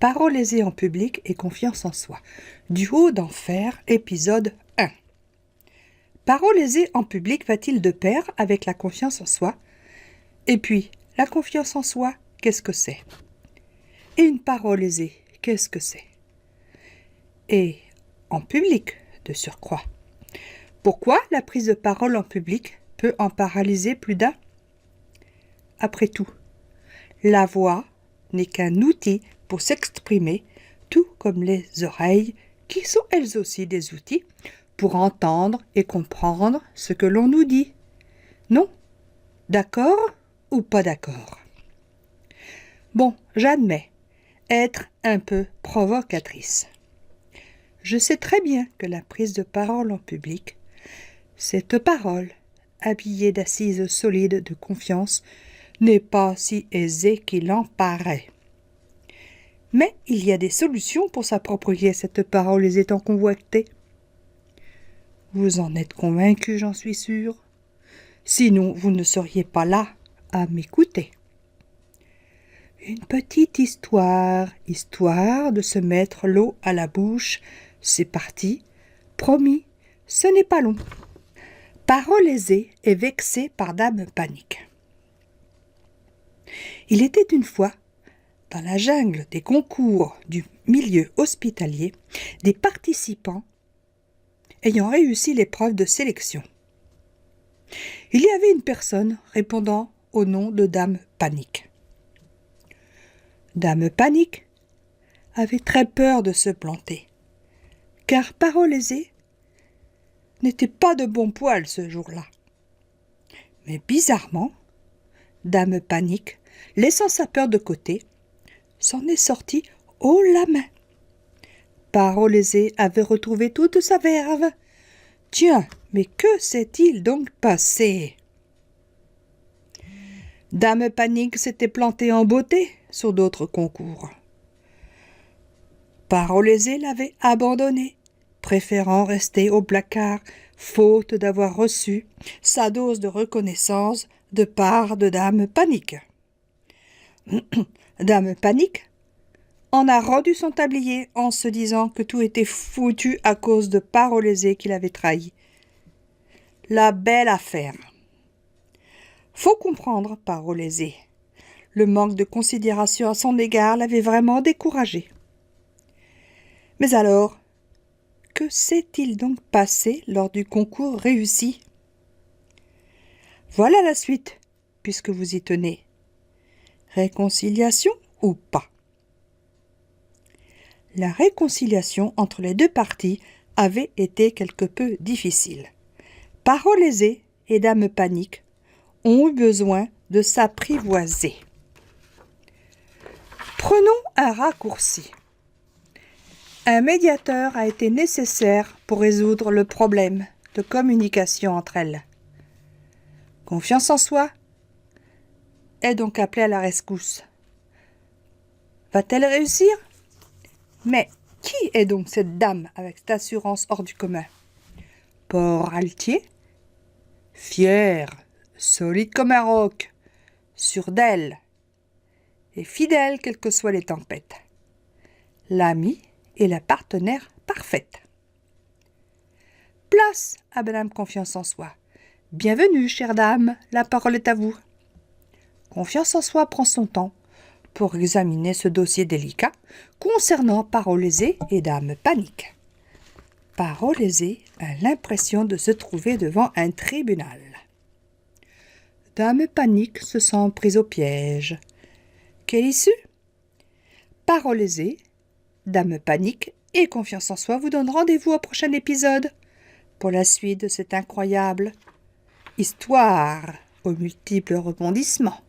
Parole aisée en public et confiance en soi. Du haut d'enfer, épisode 1. Parole aisée en public va-t-il de pair avec la confiance en soi? Et puis, la confiance en soi, qu'est-ce que c'est? Et une parole aisée, qu'est-ce que c'est? Et en public, de surcroît. Pourquoi la prise de parole en public peut en paralyser plus d'un? Après tout, la voix n'est qu'un outil pour s'exprimer, tout comme les oreilles, qui sont elles aussi des outils pour entendre et comprendre ce que l'on nous dit. Non? D'accord ou pas d'accord? Bon, j'admets être un peu provocatrice. Je sais très bien que la prise de parole en public, cette parole, habillée d'assises solides de confiance, n'est pas si aisée qu'il en paraît. Mais il y a des solutions pour s'approprier cette parole les étant convoitée. Vous en êtes convaincu, j'en suis sûre. Sinon, vous ne seriez pas là à m'écouter. Une petite histoire de se mettre l'eau à la bouche. C'est parti. Promis, ce n'est pas long. Parole aisée est vexée par Dame Panique. Il était une fois, dans la jungle des concours du milieu hospitalier, des participants ayant réussi l'épreuve de sélection. Il y avait une personne répondant au nom de Dame Panique. Dame Panique avait très peur de se planter, car Parole aisée n'était pas de bon poil ce jour-là. Mais bizarrement, Dame Panique, laissant sa peur de côté, s'en est sortie haut la main. Parole aisée avait retrouvé toute sa verve. Tiens, mais que s'est-il donc passé? Dame Panique s'était plantée en beauté sur d'autres concours. Parole aisée l'avait abandonnée, préférant rester au placard, faute d'avoir reçu sa dose de reconnaissance de part de Dame Panique. Dame Panique en a rendu son tablier en se disant que tout était foutu à cause de Parole aisée qui l'avait trahi. La belle affaire. Faut comprendre Parole aisée. Le manque de considération à son égard l'avait vraiment découragé. Mais alors, que s'est-il donc passé lors du concours réussi? Voilà la suite, puisque vous y tenez. Réconciliation ou pas? La réconciliation entre les deux parties avait été quelque peu difficile. Parole aisée et Dame Panique ont eu besoin de s'apprivoiser. Prenons un raccourci. Un médiateur a été nécessaire pour résoudre le problème de communication entre elles. Confiance en soi est donc appelée à la rescousse. Va-t-elle réussir? Mais qui est donc cette dame avec cette assurance hors du commun? Port altier, fière, solide comme un roc, sûre d'elle et fidèle quelles que soient les tempêtes. L'amie et la partenaire parfaite. Place à Madame Confiance en soi. Bienvenue, chère dame, la parole est à vous. Confiance en soi prend son temps pour examiner ce dossier délicat concernant Parole aisée et Dame Panique. Parole aisée a l'impression de se trouver devant un tribunal. Dame Panique se sent prise au piège. Quelle issue? Parole aisée, Dame Panique et Confiance en soi vous donnent rendez-vous au prochain épisode pour la suite de cette incroyable histoire aux multiples rebondissements.